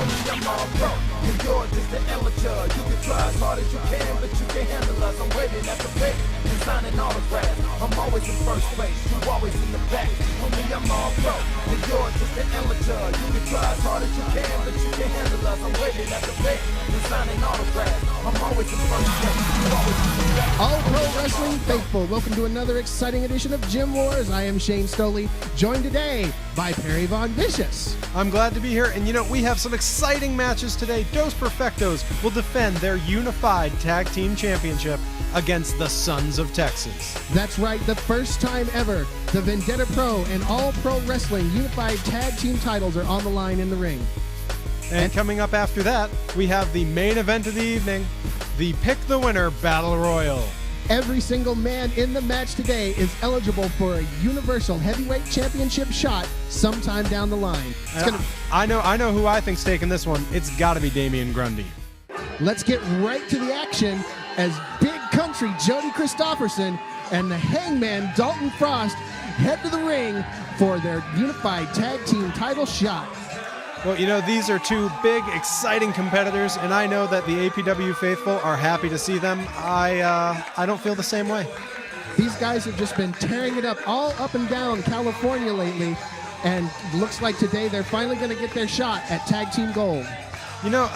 Homie, I'm all pro, and you're just the amateur. You can try as hard as you can, but you can't handle us. I'm waiting at the pit and signing autographs. I'm always in first place, you always in the back. Homie, I'm all pro, and you're just an amateur. You can try as hard as you can, but you can't handle us. I'm waiting at the pit and signing autographs. I'm always in first place, you always in the back. All Pro Wrestling faithful, welcome to another exciting edition of Gym Wars. I am Shane Stoli, joined today by Perry Von Vicious. I'm glad to be here, and you know, we have some exciting matches today. Dos Perfectos will defend their unified tag team championship against the Sons of Texas. That's right, the first time ever, the Vendetta Pro and All Pro Wrestling unified tag team titles are on the line in the ring. And coming up after that, we have the main event of the evening, the Pick the Winner Battle Royal. Every single man in the match today is eligible for a Universal Heavyweight Championship shot sometime down the line. I know who I think's taking this one. It's got to be Damian Grundy. Let's get right to the action as Big Country Jody Kristofferson and the Hangman Dalton Frost head to the ring for their unified tag team title shot. Well, you know, these are two big, exciting competitors, and I know that the APW faithful are happy to see them. I don't feel the same way. These guys have just been tearing it up all up and down California lately, and looks like today they're finally going to get their shot at Tag Team Gold. You know,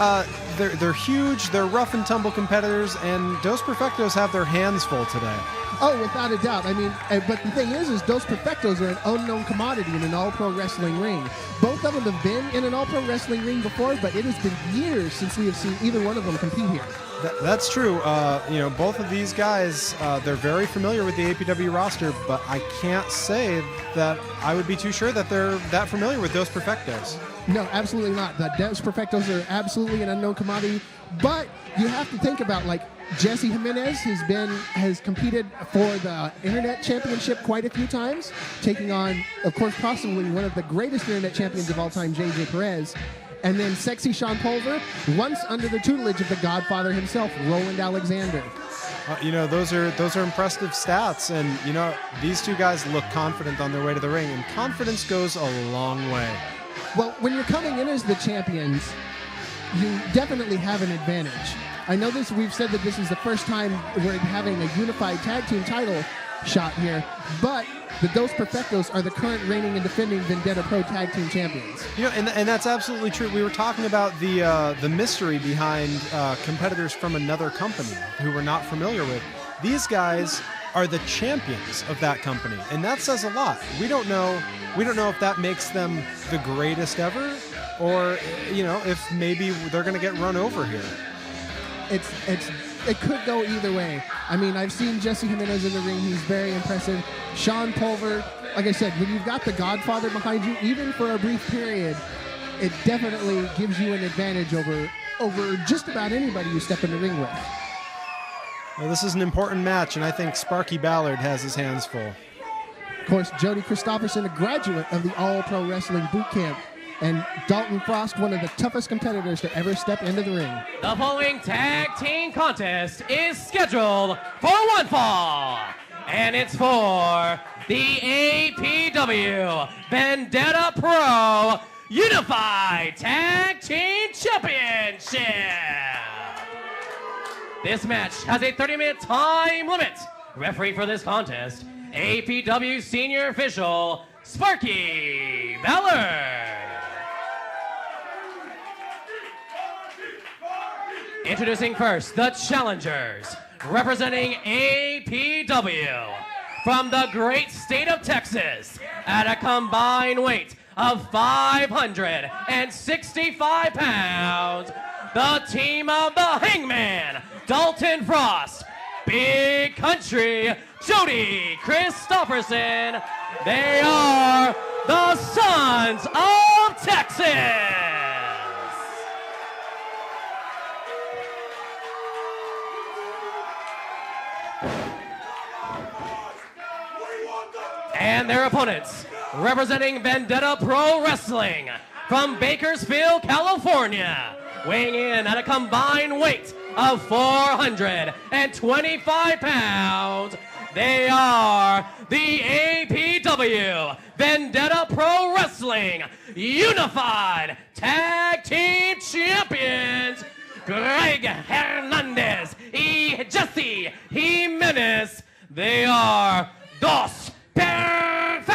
they're huge, they're rough and tumble competitors, and Dos Perfectos have their hands full today. Oh, without a doubt. I mean, but the thing is Dos Perfectos are an unknown commodity in an all-pro wrestling ring. Both of them have been in an all-pro wrestling ring before, but it has been years since we have seen either one of them compete here. That's true. You know, both of these guys, they're very familiar with the APW roster, but I can't say that I would be too sure that they're that familiar with Dos Perfectos. No, absolutely not. The Dos Perfectos are absolutely an unknown commodity, but you have to think about, like, Jesse Jimenez has competed for the Internet Championship quite a few times, taking on, of course, possibly one of the greatest Internet champions of all time, JJ Perez. And then Sexy Sean Pulver, once under the tutelage of the Godfather himself, Roland Alexander. You know, those are impressive stats, and you know, these two guys look confident on their way to the ring, and confidence goes a long way. Well, when you're coming in as the champions, you definitely have an advantage. I know this. We've said that this is the first time we're having a unified tag team title shot here, but the Dos Perfectos are the current reigning and defending Vendetta Pro Tag Team Champions. You know, and that's absolutely true. We were talking about the mystery behind competitors from another company who we're not familiar with. These guys are the champions of that company, and that says a lot. We don't know if that makes them the greatest ever, or you know, if maybe they're going to get run over here. It could go either way. I mean, I've seen Jesse Jimenez in the ring. He's very impressive. Sean Pulver, like I said, when you've got the Godfather behind you, even for a brief period, it definitely gives you an advantage over just about anybody you step in the ring with. Well, this is an important match, and I think Sparky Ballard has his hands full. Of course, Jody Kristofferson, a graduate of the All Pro Wrestling Boot Camp, and Dalton Frost, one of the toughest competitors to ever step into the ring. The following tag team contest is scheduled for one fall, and it's for the APW Vendetta Pro Unified Tag Team Championship. This match has a 30-minute time limit. Referee for this contest, APW Senior Official Sparky Ballard. Introducing first, the challengers, representing APW from the great state of Texas at a combined weight of 565 pounds, the team of the Hangman, Dalton Frost, Big Country, Jody Kristofferson. They are the Sons of Texas. And their opponents, representing Vendetta Pro Wrestling from Bakersfield, California, weighing in at a combined weight of 425 pounds. They are the APW Vendetta Pro Wrestling Unified Tag Team Champions, Greg Hernandez y Jesse Jimenez. They are Dos Perfectos.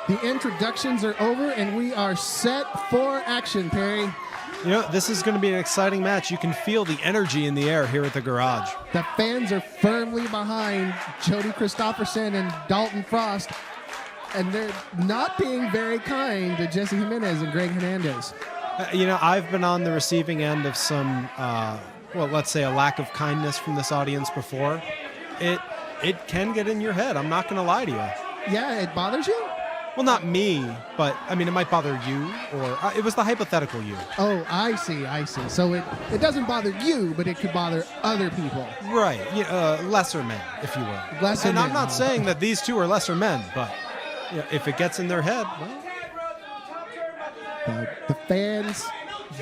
The introductions are over, and we are set for action, Perry. You know, this is going to be an exciting match. You can feel the energy in the air here at the garage. The fans are firmly behind Jody Kristofferson and Dalton Frost, and they're not being very kind to Jesse Jimenez and Greg Hernandez. You know, I've been on the receiving end of some, well, let's say a lack of kindness from this audience before. It can get in your head. I'm not going to lie to you. Yeah, it bothers you? Well, not me, but I mean, it might bother you, or it was the hypothetical you. Oh, I see. So it doesn't bother you, but it could bother other people. Right. Lesser men, if you will. Lesser and men. I'm not saying that these two are lesser men, but if it gets in their head, well. The fans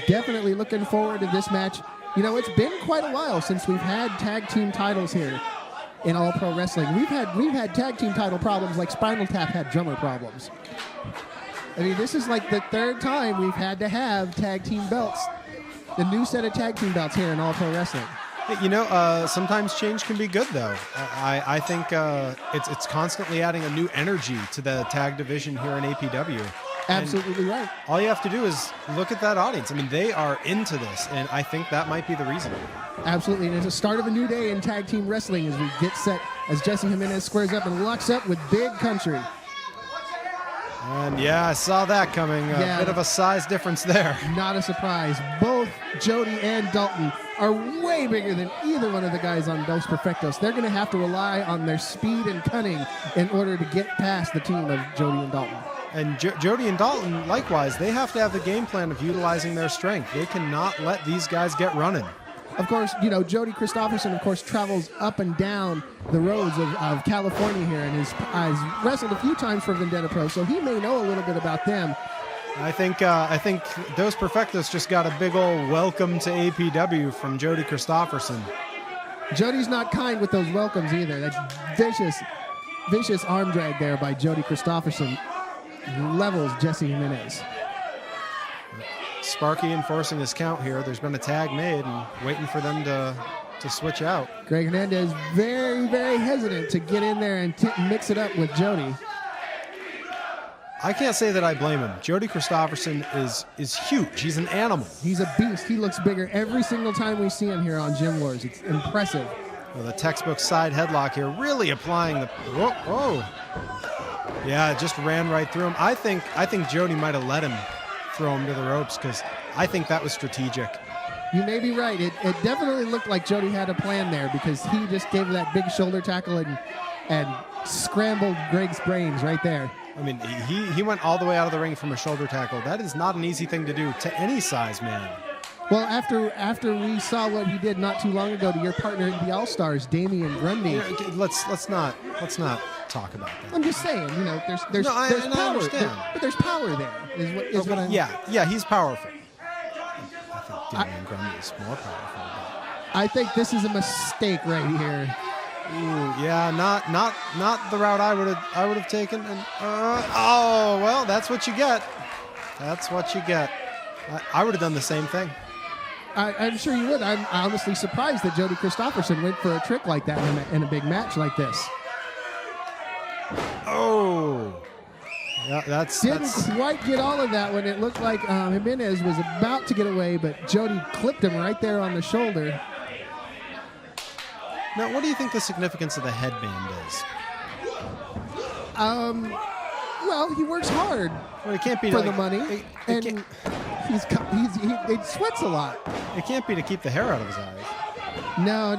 definitely looking forward to this match. You know, it's been quite a while since we've had tag team titles here in All Pro Wrestling. We've had tag team title problems like Spinal Tap had drummer problems. I mean, this is like the third time we've had to have tag team belts, the new set of tag team belts here in All Pro Wrestling. You know, sometimes change can be good, though. I think it's constantly adding a new energy to the tag division here in APW. Absolutely right. All you have to do is look at that audience. I mean, they are into this, and I think that might be the reason. Absolutely, and it's a start of a new day in tag team wrestling as we get set, as Jesse Jimenez squares up and locks up with Big Country. And yeah, I saw that coming. A bit of a size difference there. Not a surprise. Both Jody and Dalton are way bigger than either one of the guys on Dos Perfectos. They're going to have to rely on their speed and cunning in order to get past the team of Jody and Dalton. And Jody and Dalton, likewise, they have to have the game plan of utilizing their strength. They cannot let these guys get running. Of course, you know, Jody Kristofferson, of course, travels up and down the roads of California here and has wrestled a few times for Vendetta Pro, so he may know a little bit about them. I think Dos Perfectos just got a big old welcome to APW from Jody Kristofferson. Jody's not kind with those welcomes either. That vicious arm drag there by Jody Kristofferson levels Jesse Jimenez. Sparky enforcing his count here. There's been a tag made and waiting for them to switch out. Greg Hernandez very, very hesitant to get in there and mix it up with Jody. I can't say that I blame him. Jody Kristofferson is huge. He's an animal. He's a beast. He looks bigger every single time we see him here on Gym Wars. It's impressive. Well, the textbook side headlock here, really applying the... Whoa. Yeah, it just ran right through him. I think Jody might have let him throw him to the ropes because I think that was strategic. You may be right. It definitely looked like Jody had a plan there because he just gave that big shoulder tackle and scrambled Greg's brains right there. I mean, he went all the way out of the ring from a shoulder tackle. That is not an easy thing to do to any size man. Well, after we saw what he did not too long ago to your partner in the All-Stars, Damian Grundy. You know, let's not talk about that. I'm just saying, you know, there's No, power. I understand. But there's power there. Is what I'm. Yeah, he's powerful. I think Damian Grundy is more powerful. I think this is a mistake right here. Ooh, yeah, not the route I would have taken. And oh well, that's what you get. That's what you get. I would have done the same thing. I'm sure you would. I'm honestly surprised that Jody Kristofferson went for a trick like that in a big match like this. Oh, yeah, Didn't quite get all of that when it looked like Jimenez was about to get away, but Jody clipped him right there on the shoulder. Now, what do you think the significance of the headband is? Well, he works hard Well, it can't be for like, the money, and he sweats a lot. It can't be to keep the hair out of his eyes. No.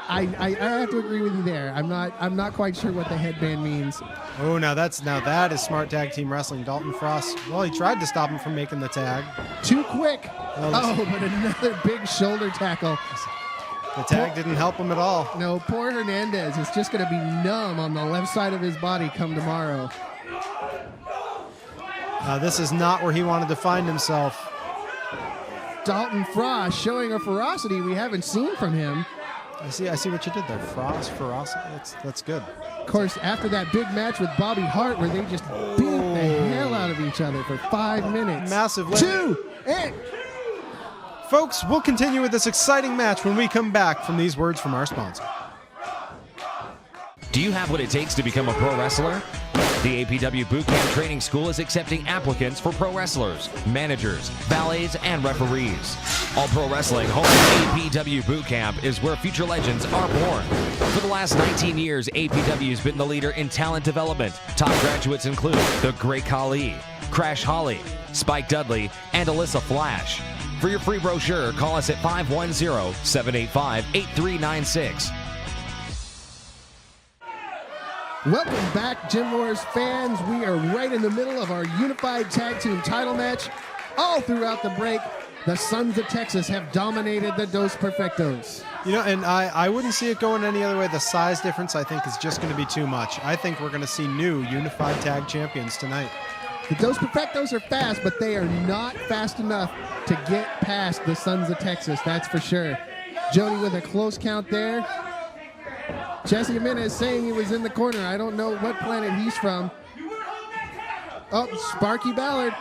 I have to agree with you there. I'm not quite sure what the headband means. Oh, now that is smart tag team wrestling. Dalton Frost. Well, he tried to stop him from making the tag. Too quick. Well, But another big shoulder tackle. The tag didn't help him at all. No, poor Hernandez is just going to be numb on the left side of his body come tomorrow. This is not where he wanted to find himself. Dalton Frost showing a ferocity we haven't seen from him. I see what you did there. Ferocity. That's good. Of course, after that big match with Bobby Hart, where they just beat the hell out of each other for 5 minutes. Massive leg. 2 and Folks, we'll continue with this exciting match when we come back from these words from our sponsor. Do you have what it takes to become a pro wrestler? The APW Bootcamp Training School is accepting applicants for pro wrestlers, managers, valets, and referees. All Pro Wrestling home APW Bootcamp is where future legends are born. For the last 19 years, APW has been the leader in talent development. Top graduates include the Great Khali, Crash Holly, Spike Dudley, and Alyssa Flash. For your free brochure, call us at 510-785-8396. welcome back, Gym Wars fans. We are right in the middle of our unified tag team title match. All throughout the break, the Sons of Texas have dominated the Dos Perfectos. You know, and I wouldn't see it going any other way. The size difference, I think, is just going to be too much. I think we're going to see new unified tag champions tonight. The Dos Perfectos are fast, but they are not fast enough to get past the Sons of Texas, that's for sure. Jody with a close count there. Jesse Jimenez saying he was in the corner. I don't know what planet he's from. Oh, Sparky Ballard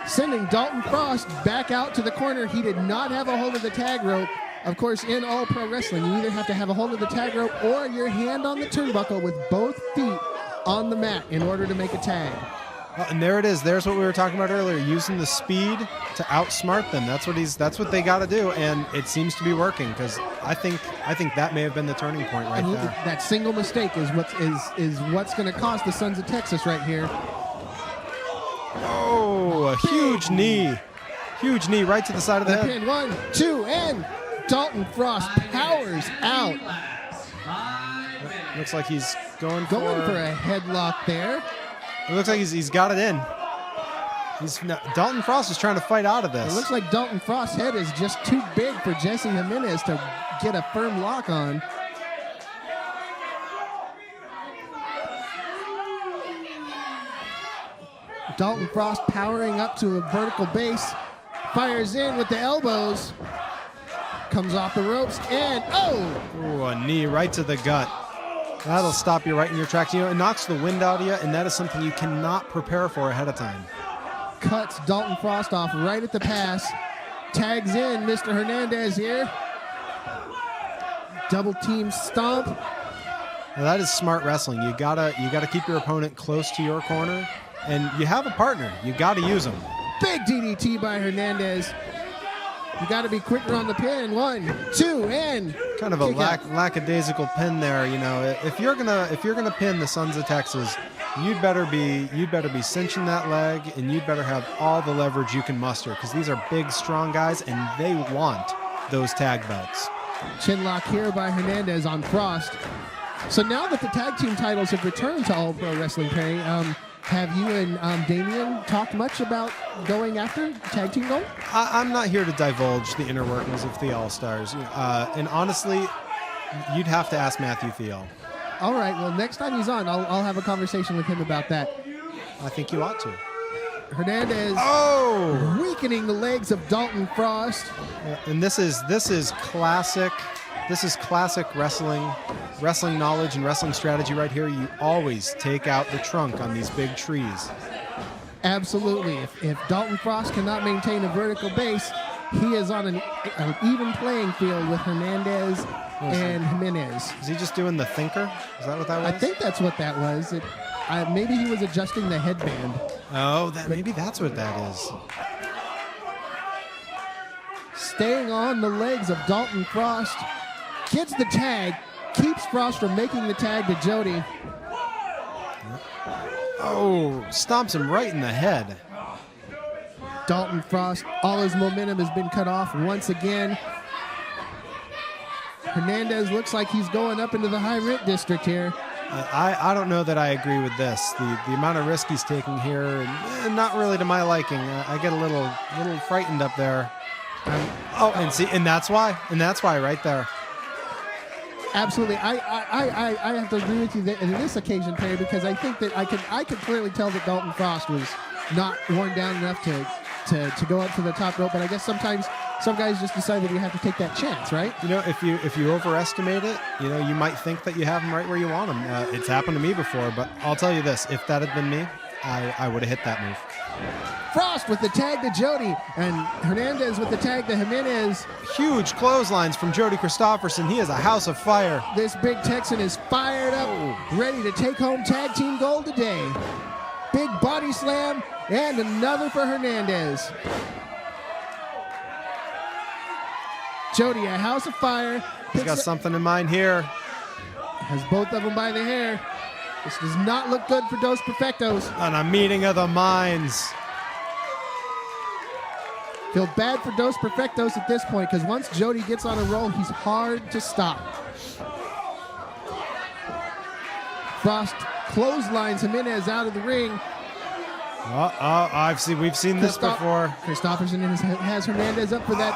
sending Dalton Frost back out to the corner. He did not have a hold of the tag rope. Of course, in all pro wrestling, you either have to have a hold of the tag rope or your hand on the turnbuckle with both feet on the mat in order to make a tag. And there it is. There's what we were talking about earlier, using the speed to outsmart them. That's what they got to do, and it seems to be working, because I think that may have been the turning point right and there. That single mistake is what's going to cost the Sons of Texas right here. Oh, a huge knee. Huge knee right to the side of the head. Pin 1, 2, and Dalton Frost powers out. Looks like he's going for a headlock there. It looks like he's got it in. Dalton Frost is trying to fight out of this. It looks like Dalton Frost's head is just too big for Jesse Jimenez to get a firm lock on. Dalton Frost powering up to a vertical base, fires in with the elbows, comes off the ropes, and Ooh, a knee right to the gut. That'll stop you right in your tracks. You know, it knocks the wind out of you, and that is something you cannot prepare for ahead of time. Cuts Dalton Frost off right at the pass. Tags in Mr. Hernandez here. Double team stomp. Now that is smart wrestling. You gotta keep your opponent close to your corner, and you have a partner. You gotta use them. Big DDT by Hernandez. You got to be quicker on the pin. 1, 2, and kind of a lackadaisical pin there. You know, if you're gonna pin the Sons of Texas, you'd better be cinching that leg, and you'd better have all the leverage you can muster, because these are big, strong guys, and they want those tag belts. Chin lock here by Hernandez on Frost. So now that the tag team titles have returned to All Pro Wrestling, Perry, have you and Damian talked much about going after tag team gold? I'm not here to divulge the inner workings of the All-Stars. And honestly, you'd have to ask Matthew Thiel. All right. Well, next time he's on, I'll have a conversation with him about that. I think you ought to. Hernandez weakening the legs of Dalton Frost. And this is classic. This is classic wrestling knowledge and wrestling strategy right here. You always take out the trunk on these big trees. Absolutely. If Dalton Frost cannot maintain a vertical base, he is on an even playing field with Hernandez and Jimenez. Is he just doing the thinker? Is that what that was? I think that's what that was. Maybe he was adjusting the headband. Oh, maybe that's what that is. Staying on the legs of Dalton Frost. Gets the tag. Keeps Frost from making the tag to Jody. Oh, stomps him right in the head. Dalton Frost, all his momentum has been cut off once again. Hernandez looks like he's going up into the high rent district here. I don't know that I agree with this. The amount of risk he's taking here, and not really to my liking. I get a little frightened up there. And that's why right there. Absolutely, I have to agree with you in this occasion, Perry, because I think that I could clearly tell that Dalton Frost was not worn down enough to go up to the top rope. But I guess sometimes some guys just decide that you have to take that chance, right? You know, if you overestimate it, you know, you might think that you have them right where you want them. It's happened to me before, but I'll tell you this: if that had been me, I would have hit that move. Frost with the tag to Jody, and Hernandez with the tag to Jimenez. Huge clotheslines from Jody Kristofferson. He is a house of fire. This big Texan is fired up, ready to take home tag team gold today. Big body slam, and another for Hernandez. Jody, a house of fire. He's got something in mind here. Has both of them by the hair. This does not look good for Dos Perfectos. On a meeting of the minds. Feel bad for Dos Perfectos at this point, because once Jody gets on a roll, he's hard to stop. Frost clotheslines Jimenez out of the ring. We've seen this before. Kristofferson has Hernandez up for that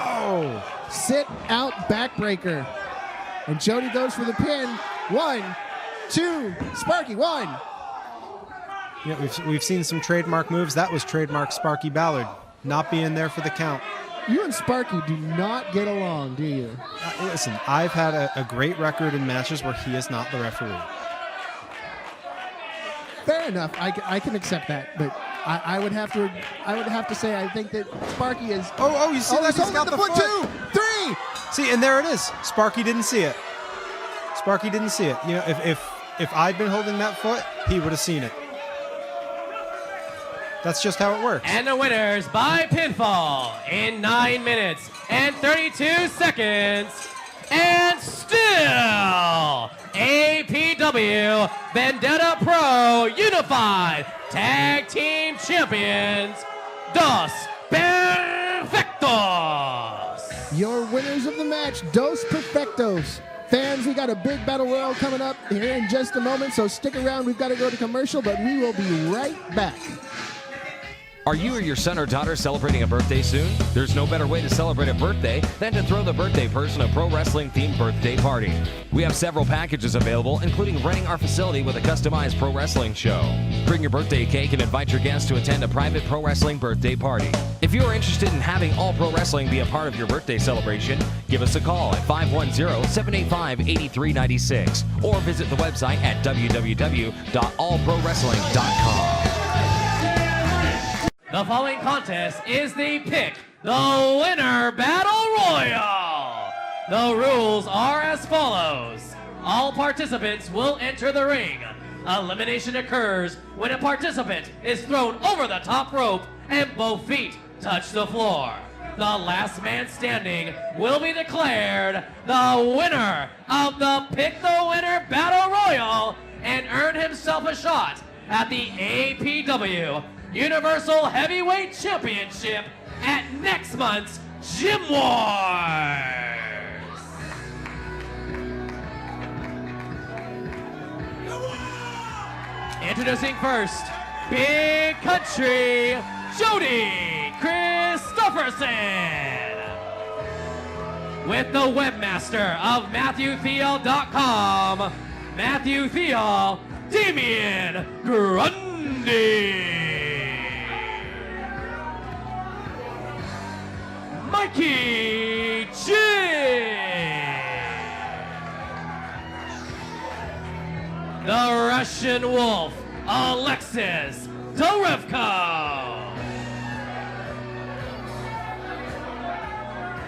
sit-out backbreaker. And Jody goes for the pin. 1, 2, Sparky, 1. Yeah, we've seen some trademark moves. That was trademark Sparky Ballard, not being there for the count. You and Sparky do not get along, do you? Listen, I've had a great record in matches where he is not the referee. Fair enough. I can accept that, but I would have to say I think that Sparky is. You see that? He's got the foot. 2, 3. See, and there it is. Sparky didn't see it. Sparky didn't see it. You know, if I'd been holding that foot, he would have seen it. That's just how it works. And the winners by pinfall in 9 minutes and 32 seconds. And still, APW Vendetta Pro Unified Tag Team Champions, Dos Perfectos. Your winners of the match, Dos Perfectos. Fans, we got a big battle royal coming up here in just a moment, so stick around. We've got to go to commercial, but we will be right back. Are you or your son or daughter celebrating a birthday soon? There's no better way to celebrate a birthday than to throw the birthday person a pro wrestling themed birthday party. We have several packages available, including renting our facility with a customized pro wrestling show. Bring your birthday cake and invite your guests to attend a private pro wrestling birthday party. If you are interested in having All Pro Wrestling be a part of your birthday celebration, give us a call at 510-785-8396 or visit the website at www.allprowrestling.com. The following contest is the Pick the Winner Battle Royal. The rules are as follows. All participants will enter the ring. Elimination occurs when a participant is thrown over the top rope and both feet touch the floor. The last man standing will be declared the winner of the Pick the Winner Battle Royal and earn himself a shot at the APW Universal Heavyweight Championship at next month's Gym Wars. Introducing first, Big Country, Jody Kristofferson. With the webmaster of MatthewTheal.com, Matthew Theal, Damian Grundy. Mikey G. The Russian Wolf, Alexis Dorevko.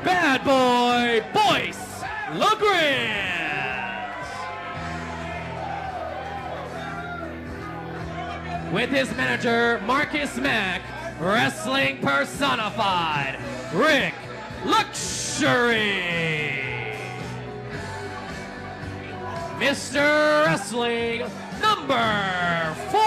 Bad Boy Boyce LeGrand. With his manager, Marcus Mack, Wrestling Personified, Rick Luxury. Mr. Wrestling number 4.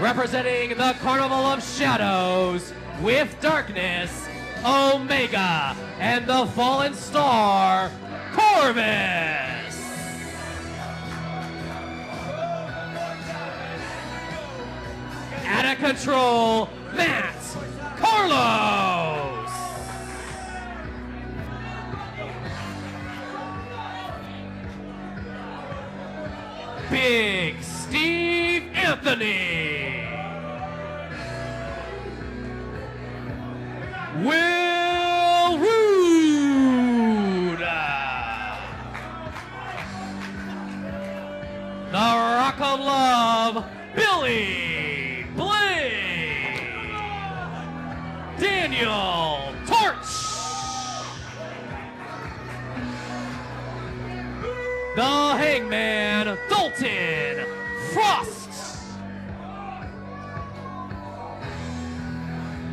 Representing the Carnival of Shadows with Darkness, Omega, and the Fallen Star, Corvus. Out of control, Matt Carlos. Big Steve Anthony. Will Rude. The Rock of Love, Billy Blade. Daniel Torch. The Hangman, Dalton Frost.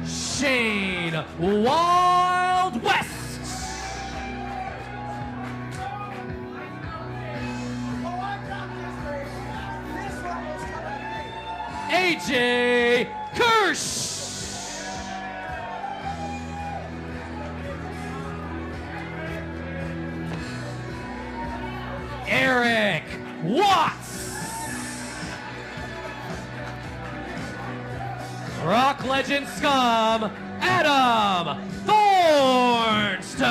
Shane Wild West. AJ Kirsch. Eric Watts. Rock Legend Scum, Adam Thornstone.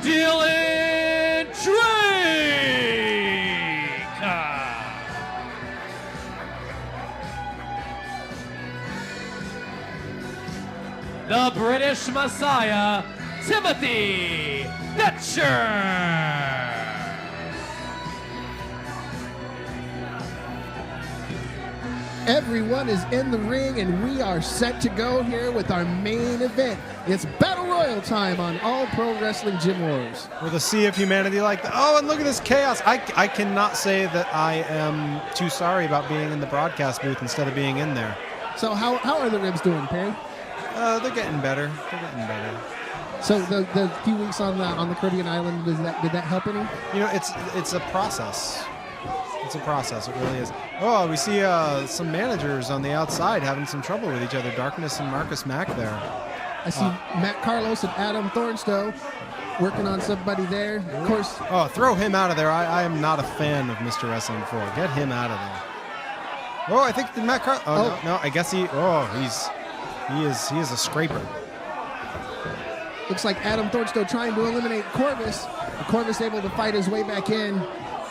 Dylan Drake. The British Messiah, Timothy Thatcher. Everyone is in the ring, and we are set to go here with our main event. It's Battle Royal time on All Pro Wrestling Gym Wars. With a sea of humanity like that. Oh, and look at this chaos. I cannot say that I am too sorry about being in the broadcast booth instead of being in there. So how are the ribs doing, Perry? They're getting better. They're getting better. So the few weeks on the Caribbean island, did that help any? You know, it's a process. It's a process. It really is. Oh, we see some managers on the outside having some trouble with each other. Darkness and Marcus Mack there. I see Matt Carlos and Adam Thornstowe working on somebody there. Of course. Oh, throw him out of there. I am not a fan of Mr. Wrestling 4. Get him out of there. Oh, I think Matt Carlos. Oh, no. I guess he is a scraper. Looks like Adam Thornstowe trying to eliminate Corvus. Corvus able to fight his way back in.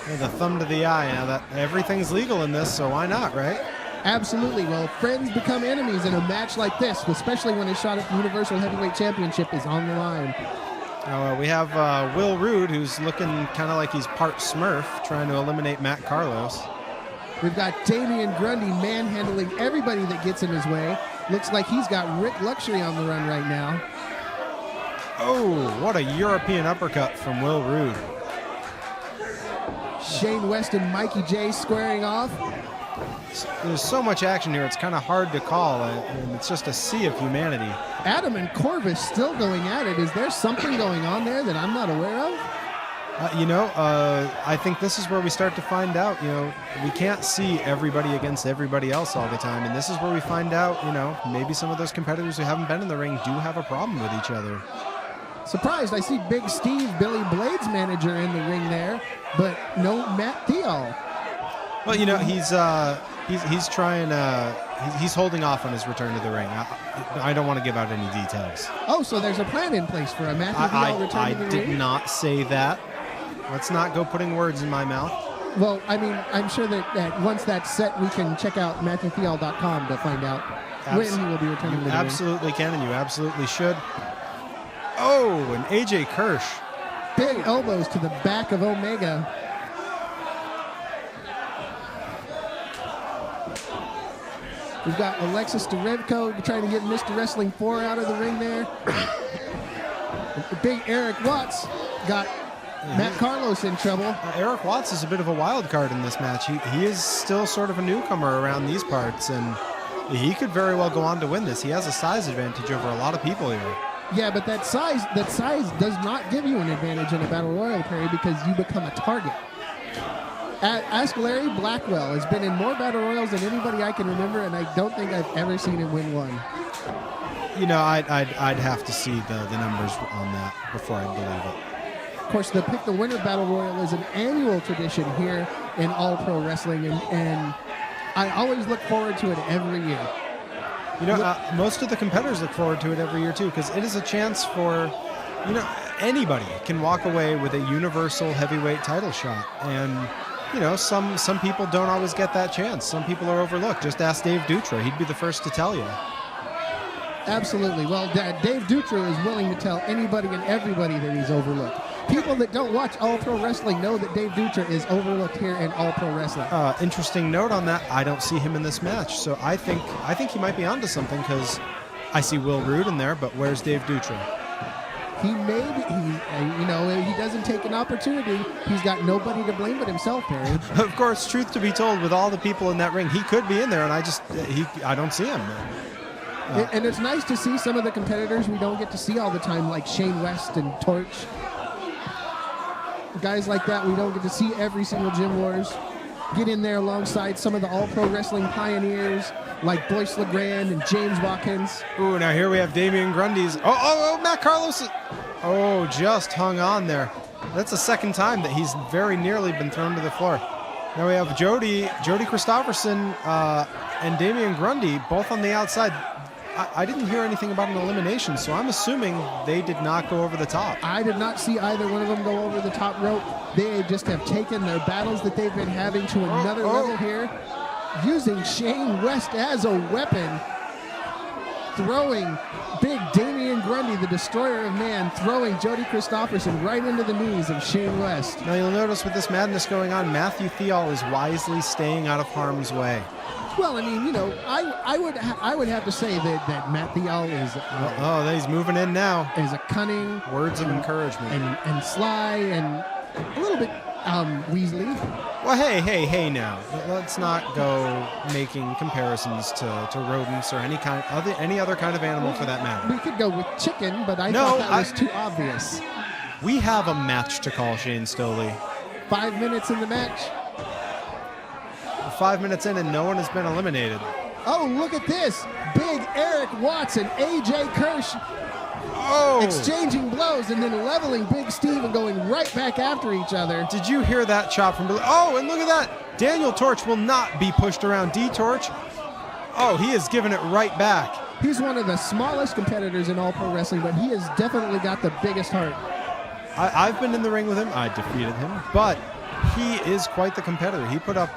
Yeah, the thumb to the eye. Now that everything's legal in this, so why not, right? Absolutely. Well, friends become enemies in a match like this, especially when a shot at the Universal Heavyweight Championship is on the line. We have Will Rude, who's looking kind of like he's part Smurf, trying to eliminate Matt Carlos. We've got Damian Grundy manhandling everybody that gets in his way. Looks like he's got Rick Luxury on the run right now. Oh, what a European uppercut from Will Rude. Shane West and Mikey J squaring off. There's so much action here, it's kind of hard to call, and it's just a sea of humanity. Adam and Corvus still going at it. Is there something going on there that I'm not aware of? I think this is where we start to find out, we can't see everybody against everybody else all the time, and this is where we find out, maybe some of those competitors who haven't been in the ring do have a problem with each other. Surprised, I see Big Steve, Billy Blade's manager, in the ring there, but no Matt Thiel. Well, he's trying, he's holding off on his return to the ring. I don't want to give out any details. Oh, so there's a plan in place for a Matthew Thiel return to the ring? I did not say that. Let's not go putting words in my mouth. Well, I mean, I'm sure that once that's set, we can check out MatthewThiel.com to find out when he will be returning to the ring. Absolutely can, and you absolutely should. Oh, and AJ Kirsch. Big elbows to the back of Omega. We've got Alexis Derevko trying to get Mr. Wrestling 4 out of the ring there. Big Eric Watts got Matt Carlos in trouble. Eric Watts is a bit of a wild card in this match. He is still sort of a newcomer around these parts, and he could very well go on to win this. He has a size advantage over a lot of people here. Yeah, but that size does not give you an advantage in a battle royal, Perry, because you become a target. Ask Larry Blackwell has been in more battle royals than anybody I can remember, and I don't think I've ever seen him win one. I'd have to see the numbers on that before I believe it. Of course, the Pick the Winner Battle Royal is an annual tradition here in All Pro Wrestling, and I always look forward to it every year. Most of the competitors look forward to it every year, too, because it is a chance for, anybody can walk away with a universal heavyweight title shot. And, you know, some people don't always get that chance. Some people are overlooked. Just ask Dave Dutra. He'd be the first to tell you. Absolutely. Well, Dave Dutra is willing to tell anybody and everybody that he's overlooked. People that don't watch All Pro Wrestling know that Dave Dutra is overlooked here in All Pro Wrestling. Interesting note on that. I don't see him in this match, so I think he might be onto something because I see Will Rude in there, but where's Dave Dutra? He doesn't take an opportunity. He's got nobody to blame but himself, Harry. Of course, truth to be told, with all the people in that ring, he could be in there, and I don't see him. And it's nice to see some of the competitors we don't get to see all the time, like Shane West and Torch. Guys like that we don't get to see every single Gym Wars. Get in there alongside some of the All Pro Wrestling pioneers like Boyce LeGrand and James Watkins. Ooh, now here we have Damian Grundy's. Oh, Matt Carlos. Just hung on there. That's the second time that he's very nearly been thrown to the floor. Now we have Jody Kristofferson, and Damian Grundy both on the outside. I didn't hear anything about an elimination, so I'm assuming they did not go over the top. I did not see either one of them go over the top rope. They just have taken their battles that they've been having to another level here, using Shane West as a weapon, throwing big Damian Grundy, the destroyer of man, throwing Jody Kristofferson right into the knees of Shane West. Now you'll notice with this madness going on, Matthew Thial is wisely staying out of harm's way. Well, I mean, you know, I would have to say that Matt Thial is he's moving in now. Is a cunning, words of encouragement, and sly, and a little bit Weasley. Well, hey now, let's not go making comparisons to rodents or any other kind of animal for that matter. We could go with chicken, but I thought that was too obvious. We have a match to call, Shane Stoley. 5 minutes in the match. 5 minutes in and no one has been eliminated. Oh, look at this. Big Eric Watts and AJ Kirsch exchanging blows and then leveling Big Steve and going right back after each other. Did you hear that chop from below? Oh, and look at that. Daniel Torch will not be pushed around. D-Torch, he is giving it right back. He's one of the smallest competitors in All Pro Wrestling, but he has definitely got the biggest heart. I've been in the ring with him. I defeated him, but he is quite the competitor. He put up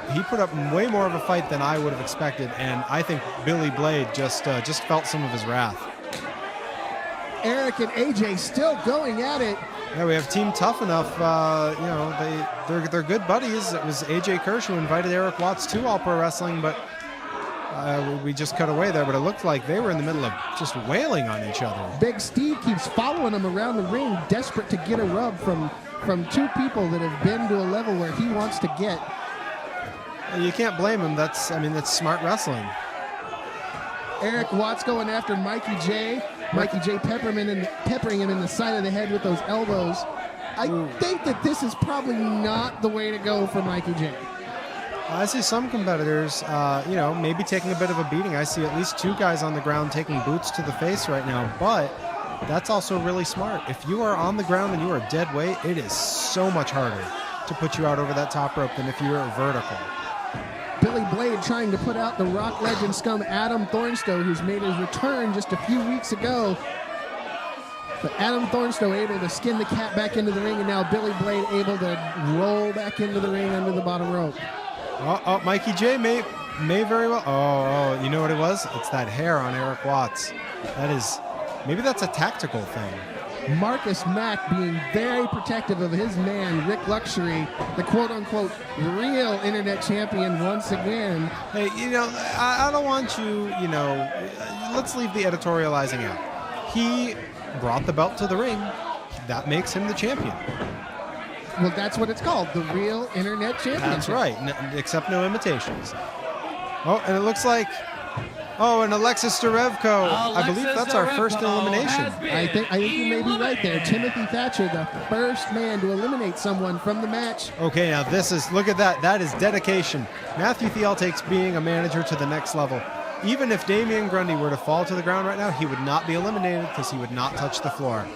way more of a fight than I would have expected, and I think Billy Blade just felt some of his wrath. Eric and AJ still going at it. Yeah, we have Team Tough Enough. They're good buddies. It was AJ Kirsch who invited Eric Watts to All Pro Wrestling, but we just cut away there. But it looked like they were in the middle of just wailing on each other. Big Steve keeps following him around the ring, desperate to get a rub from two people that have been to a level where he wants to get. You can't blame him. That's smart wrestling. Eric Watts going after Mikey J. Mikey J peppering him in the side of the head with those elbows. I think that this is probably not the way to go for Mikey J. I see some competitors, maybe taking a bit of a beating. I see at least two guys on the ground taking boots to the face right now, but that's also really smart. If you are on the ground and you are dead weight, it is so much harder to put you out over that top rope than if you are vertical. Billy Blade trying to put out the Rock Legend scum Adam Thornstowe, who's made his return just a few weeks ago. But Adam Thornstowe able to skin the cat back into the ring, and now Billy Blade able to roll back into the ring under the bottom rope. Mikey J may very well. You know what it was? It's that hair on Eric Watts. Maybe that's a tactical thing. Marcus Mack being very protective of his man, Rick Luxury, the quote-unquote real internet champion once again. Hey, I don't want you, let's leave the editorializing out. He brought the belt to the ring. That makes him the champion. Well, that's what it's called, the real internet champion. That's right, except no imitations. And it looks like... and Alexis Starevko. I believe that's our first elimination. I think you may be right there. Timothy Thatcher, the first man to eliminate someone from the match. Okay, now look at that. That is dedication. Matthew Thiel takes being a manager to the next level. Even if Damian Grundy were to fall to the ground right now, he would not be eliminated because he would not touch the floor.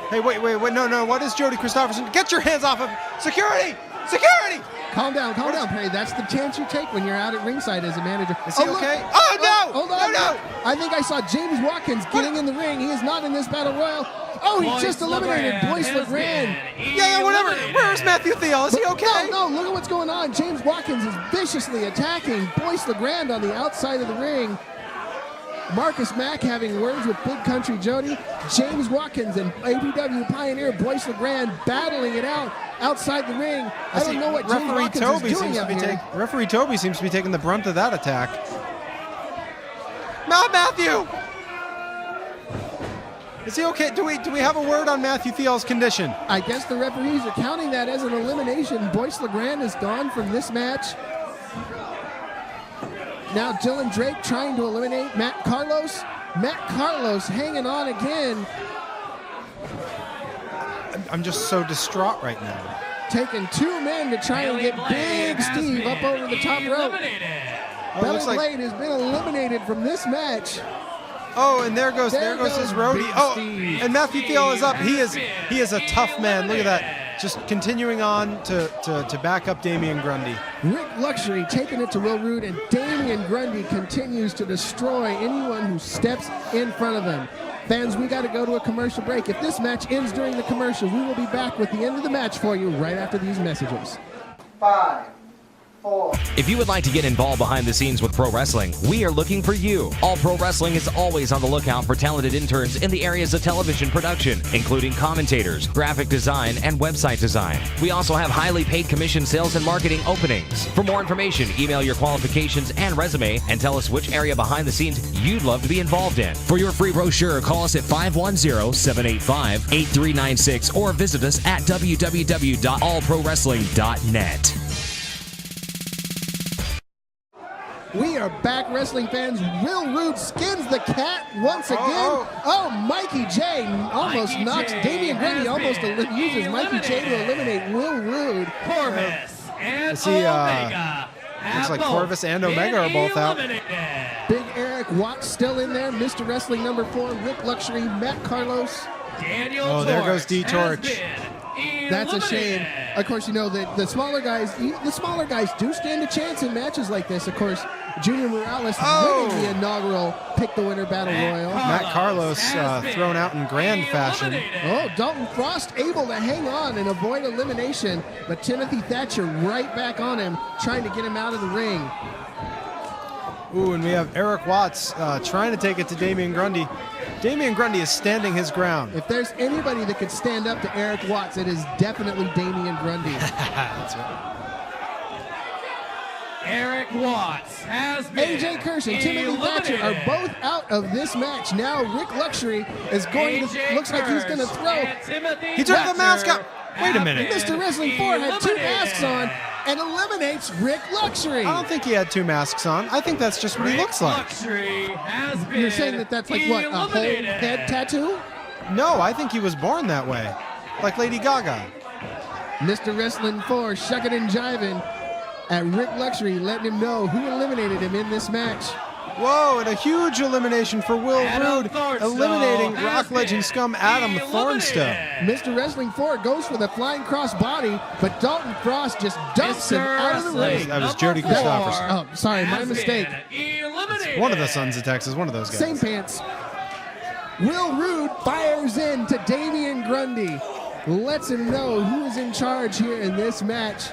Hey, wait, no, what is Jody Kristofferson? Get your hands off him! Security! Security! Calm down, Perry. That's the chance you take when you're out at ringside as a manager. Is he look. okay? Oh, no! Hold on. No! I think I saw James Watkins getting in the ring. He is not in this battle royal. Oh, he just eliminated Boyce LeGrand. Yeah, whatever. Where's Matthew Thiel? Is he okay? No, look at what's going on. James Watkins is viciously attacking Boyce LeGrand on the outside of the ring. Marcus Mack having words with Big Country Jody. James Watkins and APW pioneer Boyce LeGrand battling it out outside the ring. I don't know what James Watkins is doing up here. Referee Toby seems to be taking the brunt of that attack. Not Matthew! Is he okay? Do we have a word on Matthew Thiel's condition? I guess the referees are counting that as an elimination. Boyce LeGrand is gone from this match. Now Dylan Drake trying to eliminate Matt Carlos. Matt Carlos hanging on again. I'm just so distraught right now. Taking 2 men to try and get Big Steve up over the top rope. Belly Blade has been eliminated from this match. Oh, and there goes his roadie. Oh, and Matthew Thiel is up. He is a tough man. Look at that. Just continuing on to back up Damian Grundy. Rick Luxury taking it to Will Rude, and Damian Grundy continues to destroy anyone who steps in front of him. Fans, we got to go to a commercial break. If this match ends during the commercial, we will be back with the end of the match for you right after these messages. 5, 4. If you would like to get involved behind the scenes with pro wrestling, we are looking for you. All Pro Wrestling is always on the lookout for talented interns in the areas of television production, including commentators, graphic design, and website design. We also have highly paid commission sales and marketing openings. For more information, email your qualifications and resume and tell us which area behind the scenes you'd love to be involved in. For your free brochure, call us at 510-785-8396 or visit us at www.allprowrestling.net. We are back, wrestling fans. Will Rude skins the cat once again. Oh, Mikey J almost knocks Damian Grundy, almost uses Mikey J to eliminate Will Rude. Corvus and Omega. Looks like Corvus and Omega are both out. Big Eric Watts still in there. Mr. Wrestling number 4, Rick Luxury, Matt Carlos. Oh, there goes D-Torch. That's a shame. Of course, you know that the smaller guys do stand a chance in matches like this. Of course, Junior Morales winning the inaugural Pick the Winner Battle Royal. Matt Carlos thrown out in grand fashion. Oh, Dalton Frost able to hang on and avoid elimination, but Timothy Thatcher right back on him, trying to get him out of the ring. Ooh, and we have Eric Watts trying to take it to Damian Grundy. Damian Grundy is standing his ground. If there's anybody that could stand up to Eric Watts, it is definitely Damian Grundy. That's right. Eric Watts has been AJ Kirsch and Timothy Thatcher are both out of this match. Now Rick Luxury is going to, looks like he's going to throw. He took the mask out. Wait a minute. Mr. Wrestling 4 had 2 masks on and eliminates Rick Luxury. I don't think he had 2 masks on. I think that's just what he looks like. You're saying that that's like what, a whole head tattoo? No, I think he was born that way, like Lady Gaga. Mr. Wrestling 4 shucking and jiving at Rick Luxury, letting him know who eliminated him in this match. Whoa, and a huge elimination for Will Rude, eliminating Rock Legend scum Adam Thornstowe. Mr. Wrestling 4 goes for the flying cross body, but Dalton Frost just dumps him out of the ring. That was Jody Kristofferson. Oh, sorry, my mistake. One of the Sons of Texas, one of those guys. Same pants. Will Rude fires into Damian Grundy, lets him know who is in charge here in this match.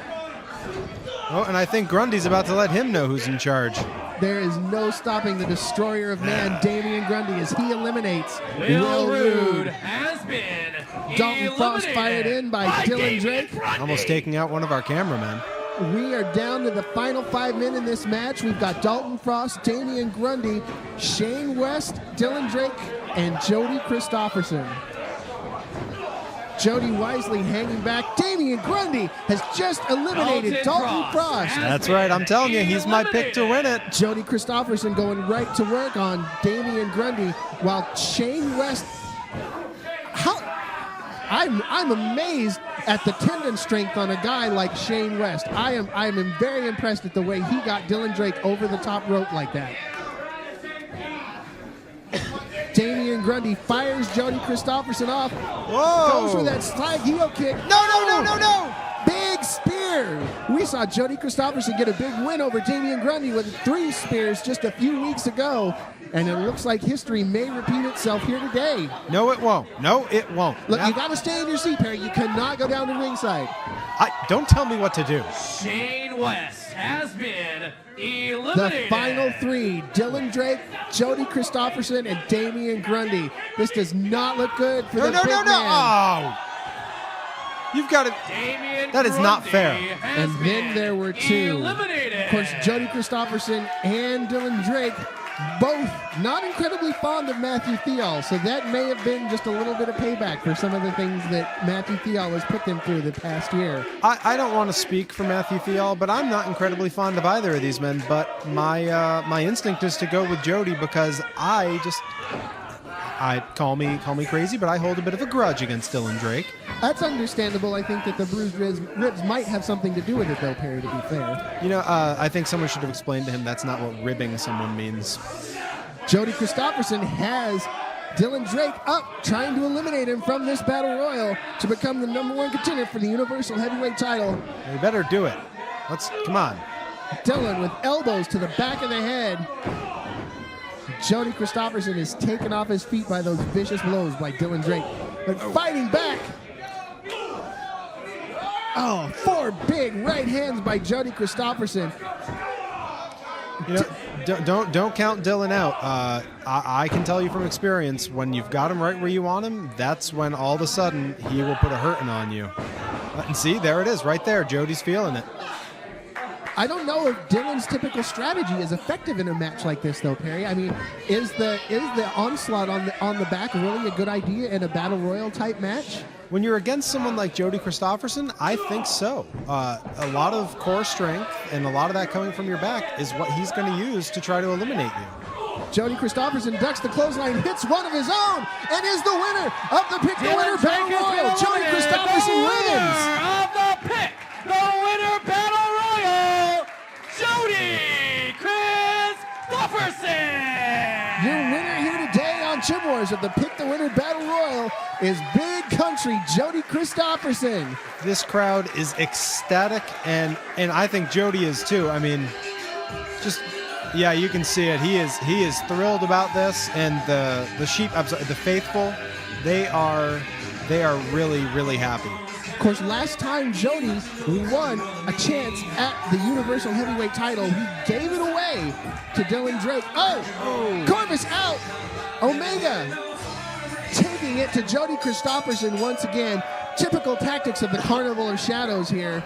Oh, and I think Grundy's about to let him know who's in charge. There is no stopping the destroyer of man, Damian Grundy, as he eliminates Will Rude has been Dalton Frost fired in by Dylan Drake. Almost taking out one of our cameramen. We are down to the final 5 men in this match. We've got Dalton Frost, Damian Grundy, Shane West, Dylan Drake, and Jody Kristofferson. Jody wisely hanging back. Damian Grundy has just eliminated Dalton Frost. That's right. I'm telling you, he's my pick to win it. Jody Kristofferson going right to work on Damian Grundy, while Shane West. I'm amazed at the tendon strength on a guy like Shane West. I am very impressed at the way he got Dylan Drake over the top rope like that. Damian Grundy fires Jody Kristofferson off. Whoa! Goes for that slide heel kick. No! Big spear spear. We saw Jody Kristofferson get a big win over Damian Grundy with 3 spears just a few weeks ago. And it looks like history may repeat itself here today. No, it won't. No, it won't. Look, you got to stay in your seat, Perry. You cannot go down to ringside. Don't tell me what to do. Shane West has been eliminated. The final 3, Dylan Drake, Jody Kristofferson, and Damian Grundy. This does not look good for the big man. Oh! You've got to... Damian That is not Grundy fair. has And then there were 2. eliminated. Of course, Jody Kristofferson and Dylan Drake, both not incredibly fond of Matthew Thiel, so that may have been just a little bit of payback for some of the things that Matthew Thiel has put them through the past year. I don't want to speak for Matthew Thiel, but I'm not incredibly fond of either of these men. But my instinct is to go with Jody because call me crazy, but I hold a bit of a grudge against Dylan Drake. That's understandable. I think that the bruised ribs might have something to do with it, though, Perry, to be fair. You know, I think someone should have explained to him that's not what ribbing someone means. Jody Kristofferson has Dylan Drake up, trying to eliminate him from this battle royal to become the #1 contender for the Universal Heavyweight title. They better do it. Come on. Dylan with elbows to the back of the head. Jody Kristofferson is taken off his feet by those vicious blows by Dylan Drake. But fighting back. Oh, 4 big right hands by Jody Kristofferson. You know, don't count Dylan out. I can tell you from experience, when you've got him right where you want him, that's when all of a sudden he will put a hurting on you. And see, there it is, right there. Jody's feeling it. I don't know if Dylan's typical strategy is effective in a match like this, though, Perry. I mean, is the onslaught on the back really a good idea in a battle royal type match? When you're against someone like Jody Kristofferson, I think so. A lot of core strength and a lot of that coming from your back is what he's going to use to try to eliminate you. Jody Kristofferson ducks the clothesline, hits one of his own, and is the winner of the Pick the Winner Battle Royal. Jody Kristofferson wins. Of the Pick the Winner Battle Royal, Jody Kristofferson. Your winner here today on Chim Wars of the Pick the Winner Battle Royal is Big Country Jody Kristofferson. This crowd is ecstatic, and I think Jody is too. I mean, just... yeah, you can see it. He is thrilled about this, and the faithful, they are really, really happy. Of course, last time Jody won a chance at the Universal Heavyweight title, he gave it away to Dylan Drake. Oh! Corvus out! Omega taking it to Jody Kristofferson once again. Typical tactics of the Carnival of Shadows here.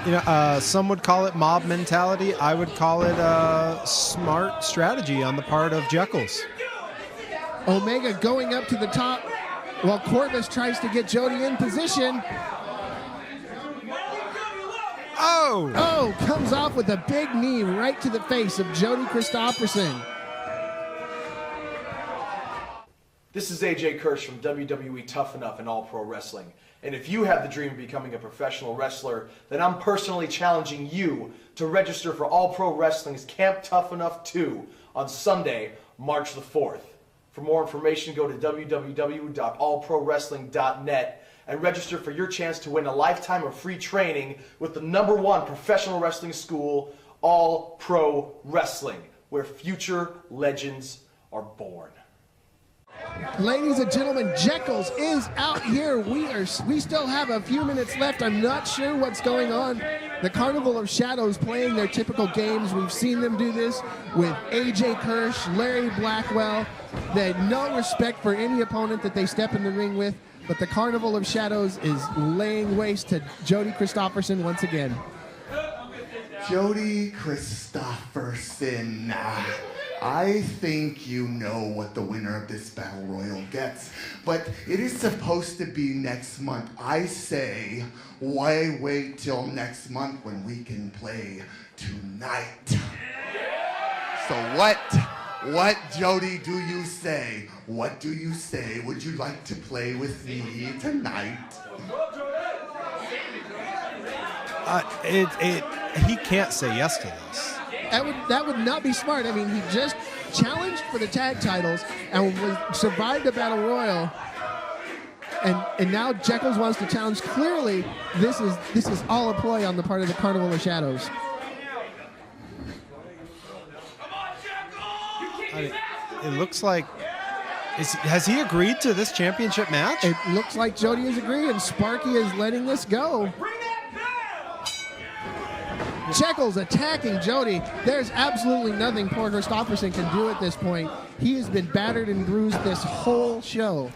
You know, some would call it mob mentality. I would call it smart strategy on the part of Jekyll's. Omega going up to the top while Corvus tries to get Jody in position. Oh! Oh, comes off with a big knee right to the face of Jody Kristofferson. This is AJ Kirsch from WWE Tough Enough and All Pro Wrestling. And if you have the dream of becoming a professional wrestler, then I'm personally challenging you to register for All Pro Wrestling's Camp Tough Enough 2 on Sunday, March the 4th. For more information, go to www.allprowrestling.net and register for your chance to win a lifetime of free training with the #1 professional wrestling school, All Pro Wrestling, where future legends are born. Ladies and gentlemen, Jekyll's is out here. We still have a few minutes left. I'm not sure what's going on. The Carnival of Shadows playing their typical games. We've seen them do this with AJ Kirsch, Larry Blackwell. They had no respect for any opponent that they step in the ring with. But the Carnival of Shadows is laying waste to Jody Kristofferson once again. Jody Kristofferson. I think you know what the winner of this battle royal gets, but it is supposed to be next month. I say, why wait till next month when we can play tonight? So what, Jody, do you say? What do you say? Would you like to play with me tonight? He can't say yes to this. That would not be smart. I mean, he just challenged for the tag titles and survived a battle royal. And now Jekyls wants to challenge. Clearly, this is all a ploy on the part of the Carnival of Shadows. It looks like... has he agreed to this championship match? It looks like Jody has agreed, and Sparky is letting this go. Jekyls attacking Jody. There's absolutely nothing poor Kristofferson can do at this point. He has been battered and bruised this whole show.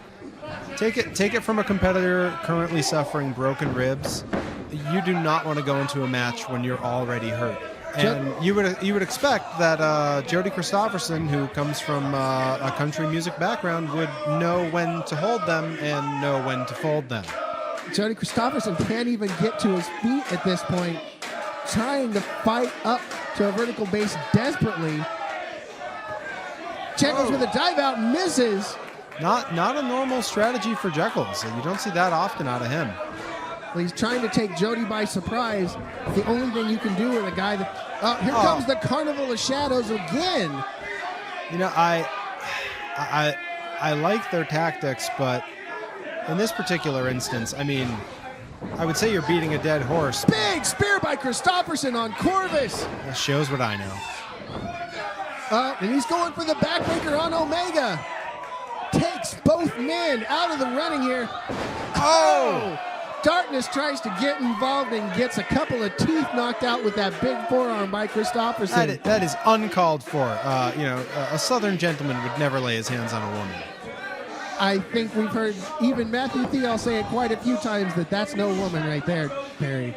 Take it from a competitor currently suffering broken ribs. You do not want to go into a match when you're already hurt. And you would expect that Jody Kristofferson, who comes from a country music background, would know when to hold them and know when to fold them. Jody Kristofferson can't even get to his feet at this point, trying to fight up to a vertical base desperately. Jekyls with a dive out, misses. Not a normal strategy for Jekyls. You don't see that often out of him. Well, he's trying to take Jody by surprise. The only thing you can do with a guy that... here comes the Carnival of Shadows again. You know, I like their tactics, but in this particular instance, I mean, I would say you're beating a dead horse. Big spear by Kristofferson on Corvus. That shows what I know. And he's going for the backbreaker on Omega. Takes both men out of the running here. Oh! Darkness tries to get involved and gets a couple of teeth knocked out with that big forearm by Kristofferson. That is uncalled for. A Southern gentleman would never lay his hands on a woman. I think we've heard even Matthew Thiel say it quite a few times that that's no woman right there, Perry.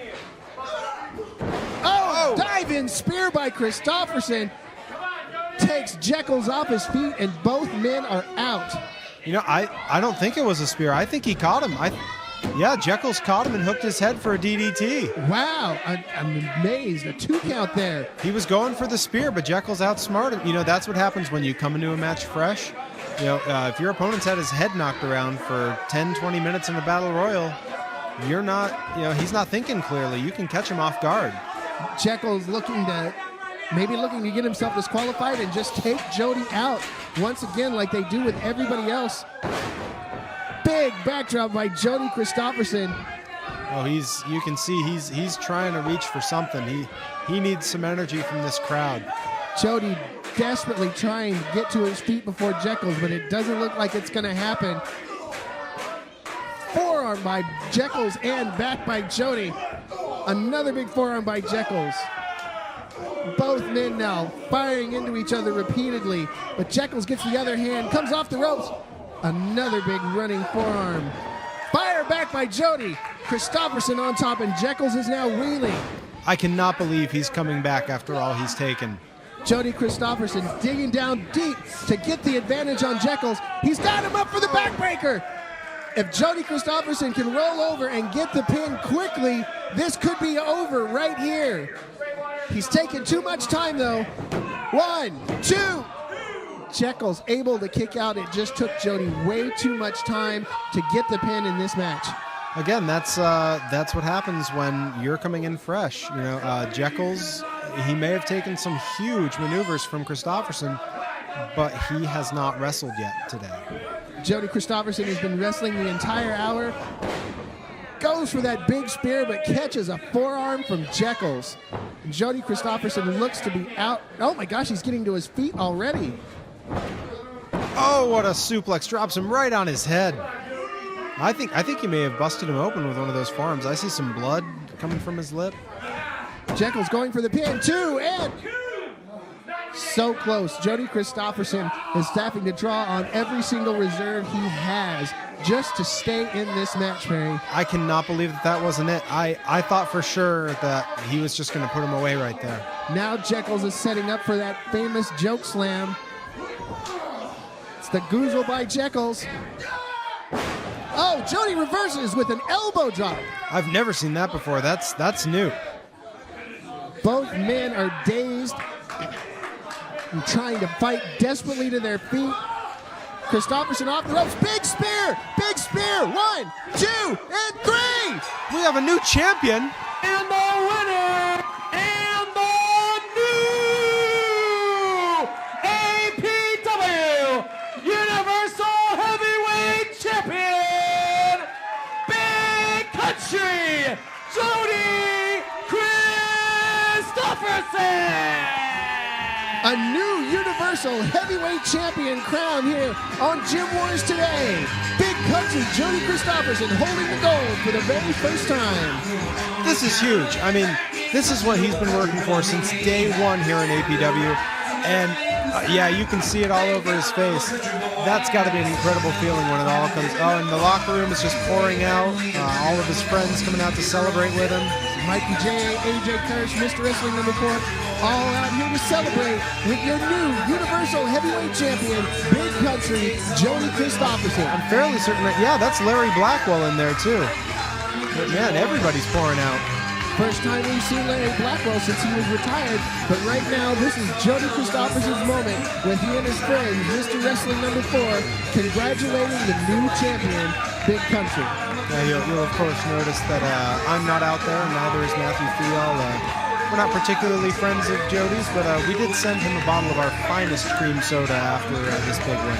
Oh! Dive-in spear by Kristofferson. Takes Jekyls off his feet, and both men are out. You know, I don't think it was a spear. I think he caught him. Yeah, Jekyls caught him and hooked his head for a DDT. Wow, I'm amazed. A 2 count there. He was going for the spear, but Jekyls outsmarted him. You know, that's what happens when you come into a match fresh. You know, if your opponent's had his head knocked around for 10, 20 minutes in a battle royal, you're not, he's not thinking clearly. You can catch him off guard. Jekyls looking to get himself disqualified and just take Jody out once again like they do with everybody else. Big backdrop by Jody Kristofferson. Oh, you can see he's trying to reach for something. He needs some energy from this crowd. Jody desperately trying to get to his feet before Jekyls, but it doesn't look like it's going to happen. Forearm by Jekyls and back by Jody. Another big forearm by Jekyls. Both men now firing into each other repeatedly, but Jekyls gets the other hand, comes off the ropes. Another big running forearm. Fire back by Jody. Kristofferson on top, and Jekyls is now reeling. I cannot believe he's coming back after all he's taken. Jody Kristofferson digging down deep to get the advantage on Jekyls. He's got him up for the backbreaker. If Jody Kristofferson can roll over and get the pin quickly, this could be over right here. He's taking too much time, though. 1, 2. Jekyls able to kick out. It just took Jody way too much time to get the pin in this match. Again, that's what happens when you're coming in fresh. Jekyls, he may have taken some huge maneuvers from Kristofferson, but he has not wrestled yet today. Jody Kristofferson has been wrestling the entire hour. Goes for that big spear, but catches a forearm from Jekyls. Jody Kristofferson looks to be out. Oh my gosh, he's getting to his feet already. Oh, what a suplex. Drops him right on his head. I think he may have busted him open with one of those forearms. I see some blood coming from his lip. Jekyls going for the pin, 2, and so close. Jody Kristofferson is having to draw on every single reserve he has just to stay in this match, Perry. I cannot believe that wasn't it. I thought for sure that he was just going to put him away right there. Now Jekyls is setting up for that famous joke slam. It's the Goozle by Jekyls. Oh, Jody reverses with an elbow drop. I've never seen that before. That's new. Both men are dazed and trying to fight desperately to their feet. Kristofferson off the ropes. Big spear! Big spear! 1, 2, and 3! We have a new champion. And the winner and the new APW Universal Heavyweight Champion, a new Universal Heavyweight Champion crown here on Gym Wars today. Big Country Jody Kristofferson holding the gold for the very first time. This is huge. I mean, this is what he's been working for since day one here in APW. And yeah, you can see it all over his face. That's got to be an incredible feeling when it all comes. Oh, and the locker room is just pouring out. All of his friends coming out to celebrate with him. Mikey J, AJ Kirsch, Mr. Wrestling number 4, all out here to celebrate with your new Universal Heavyweight Champion, Big Country, Jody Kristofferson. I'm fairly certain that, yeah, that's Larry Blackwell in there too. But man, everybody's pouring out. First time we've seen Larry Blackwell since he was retired, but right now this is Jody Kristofferson's moment with he and his friends, Mr. Wrestling number 4, congratulating the new champion, Big Country. You'll of course notice that I'm not out there, and neither is Matthew Fial. We're not particularly friends of Jody's, but we did send him a bottle of our finest cream soda after this big win.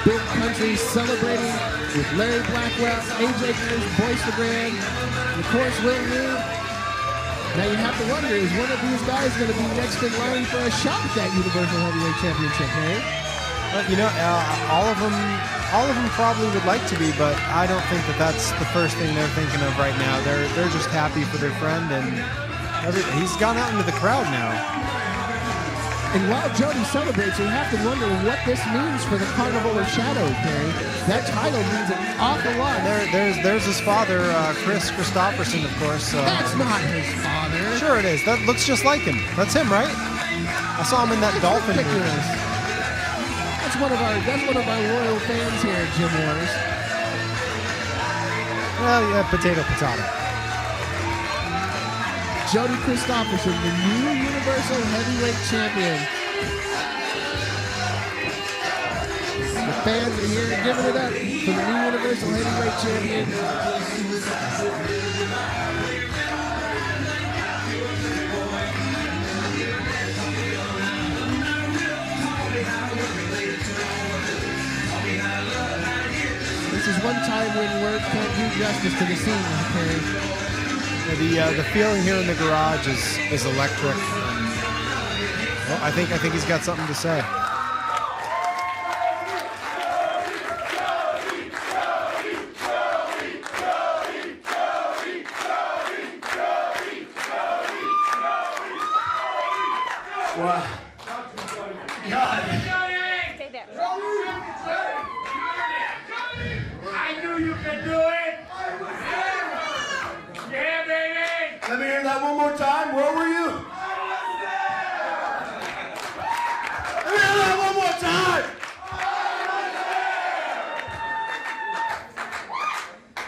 Big Country celebrating with Larry Blackwell, AJ Kirsch, Boyce LeGrand, and of course Will New. Now you have to wonder, is one of these guys going to be next in line for a shot at that Universal Heavyweight Championship, Harry? You know, all of them probably would like to be, but I don't think that that's the first thing they're thinking of right now. They're just happy for their friend, and he's gone out into the crowd now. And while Jody celebrates, we have to wonder what this means for the Carnival of Shadows, Harry. That title means an awful lot. There's his father, Kristofferson, of course. That's not his father. Sure it is. That looks just like him. That's him, right? I saw him in that Dalton movie. That's one of our loyal fans here at Gym Wars. Well, yeah, potato. Jody Kristofferson, the new Universal Heavyweight Champion. The fans are here giving it up for the new Universal Heavyweight Champion. This is one time when words can't do justice to the scene, okay? The feeling here in the garage is electric. Well, I think he's got something to say. Wow. Stay there. I knew you could do it. Yeah, baby. Let me hear that one more time. Where were you? Let me hear that one more time.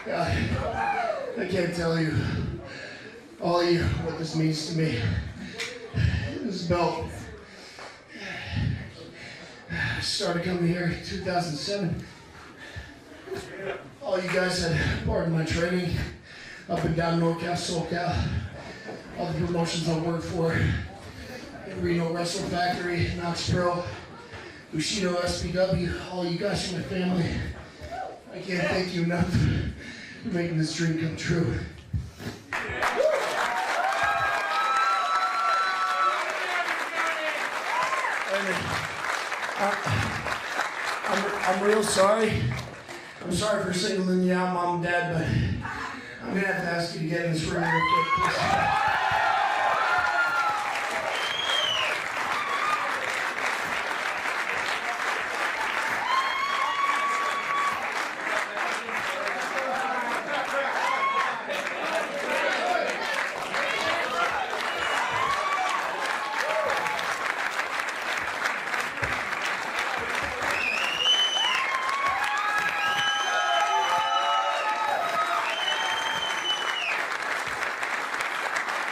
God, I can't tell you, all of you, what this means to me. This belt. I started coming here in 2007. All you guys had part of my training up and down NorCal, SoCal. All the promotions I worked for. Reno Wrestle Factory, Knox Pro, Bushido SPW. All you guys are my family. I can't thank you enough for making this dream come true. I'm real sorry. I'm sorry for singling you out, Mom and Dad, but I'm gonna have to ask you to get in this room real quick, please.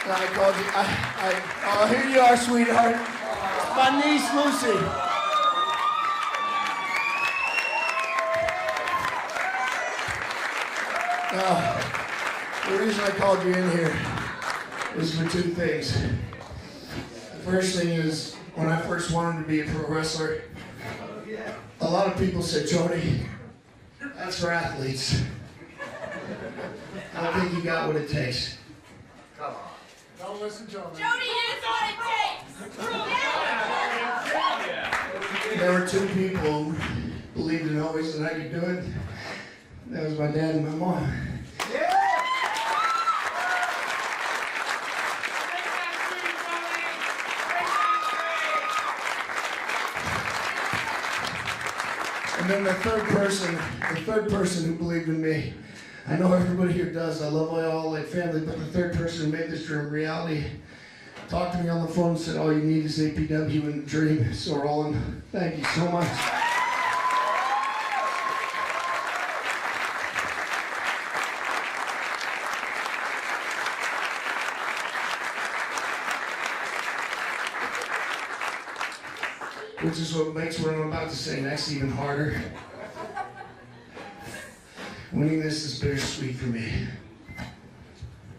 I called you. Oh, here you are, sweetheart. It's my niece, Lucy. The reason I called you in here was for two things. The first thing is, when I first wanted to be a pro wrestler, a lot of people said, Jody, that's for athletes. I don't think you got what it takes. Come on. Don't listen to him. Jody is what it takes. There were two people who believed in always that I could do it. That was my dad and my mom. And then the third person who believed in me. I know everybody here does. I love my all like family, but the third person who made this dream reality talked to me on the phone and said, all you need is APW and the dream. So Roland, thank you so much. Which is what makes what I'm about to say next even harder. Winning this is bittersweet for me.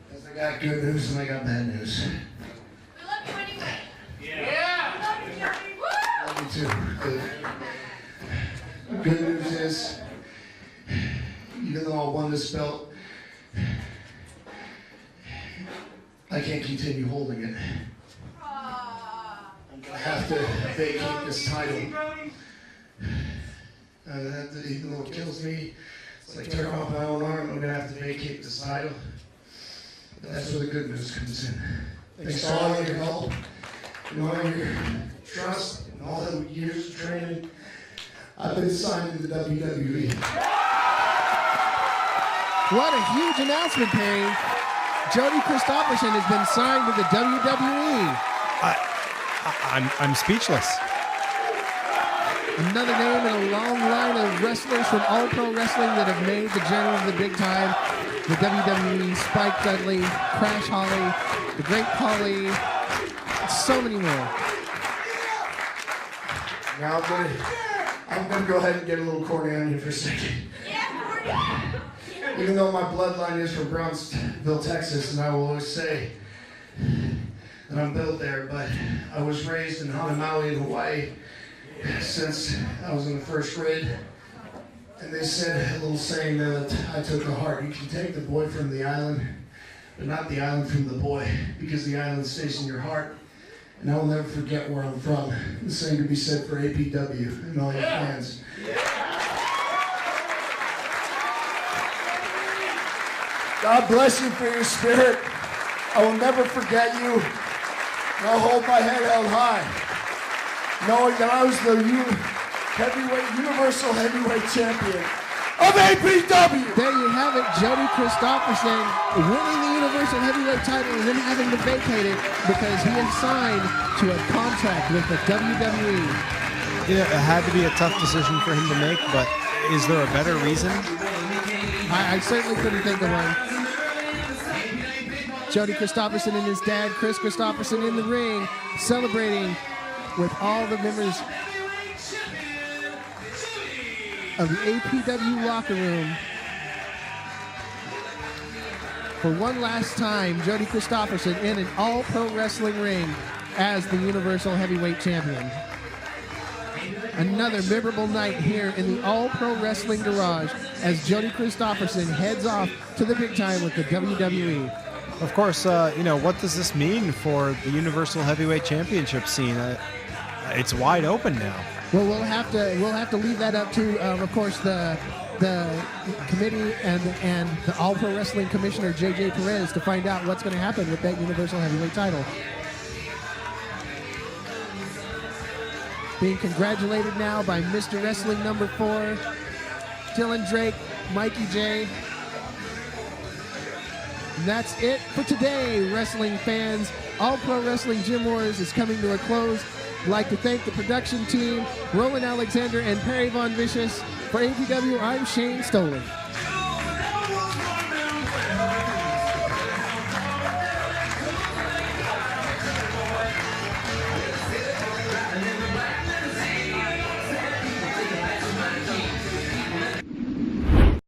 Because I got good news and I got bad news. We love you anyway. Yeah. We love you. Love you too. The good news is, even though I won this belt, I can't continue holding it. I'm gonna have to vacate this title. Even though it kills me, it's like tearing off my own arm, I'm gonna have to vacate this title. But that's where the good news comes in. Thanks to all your help, and all your trust, and all the years of training, I've been signed to the WWE. What a huge announcement, Perry. Jody Kristofferson has been signed to the WWE. I'm speechless. Another name in a long line of wrestlers from All Pro Wrestling that have made the journey to the big time. The WWE, Spike Dudley, Crash Holly, the Great Khali, so many more. Now I'm gonna go ahead and get a little corny on you for a second. Even though my bloodline is from Brownsville, Texas, and I will always say that I'm built there, but I was raised in Hanamaui in Hawaii since I was in the first grade. And they said a little saying that I took to heart. You can take the boy from the island, but not the island from the boy, because the island stays in your heart. And I'll never forget where I'm from. The same could be said for APW and all your fans. God bless you for your spirit. I will never forget you. And I'll hold my head held high, knowing that I was the Universal Heavyweight Champion of APW. There you have it, Jody Kristofferson winning the Universal Heavyweight title and then having to vacate it because he is signed to a contract with the WWE. You know, it had to be a tough decision for him to make, but is there a better reason? I certainly couldn't think of one. Jody Kristofferson and his dad, Chris Kristofferson, in the ring, celebrating with all the members of the APW locker room. For one last time, Jody Kristofferson in an all-pro wrestling ring as the Universal Heavyweight Champion. Another memorable night here in the All-Pro Wrestling Garage as Jody Kristofferson heads off to the big time with the WWE. Of course, what does this mean for the Universal Heavyweight Championship scene? It's wide open now. Well, we'll have to leave that up to, of course, the committee and the All Pro Wrestling Commissioner JJ Perez to find out what's going to happen with that Universal Heavyweight title. Being congratulated now by Mr. Wrestling number 4, Dylan Drake, Mikey J. And that's it for today, wrestling fans. All Pro Wrestling Gym Wars is coming to a close. I'd like to thank the production team, Roland Alexander and Perry Von Vicious. For APW, I'm Shane STOLI.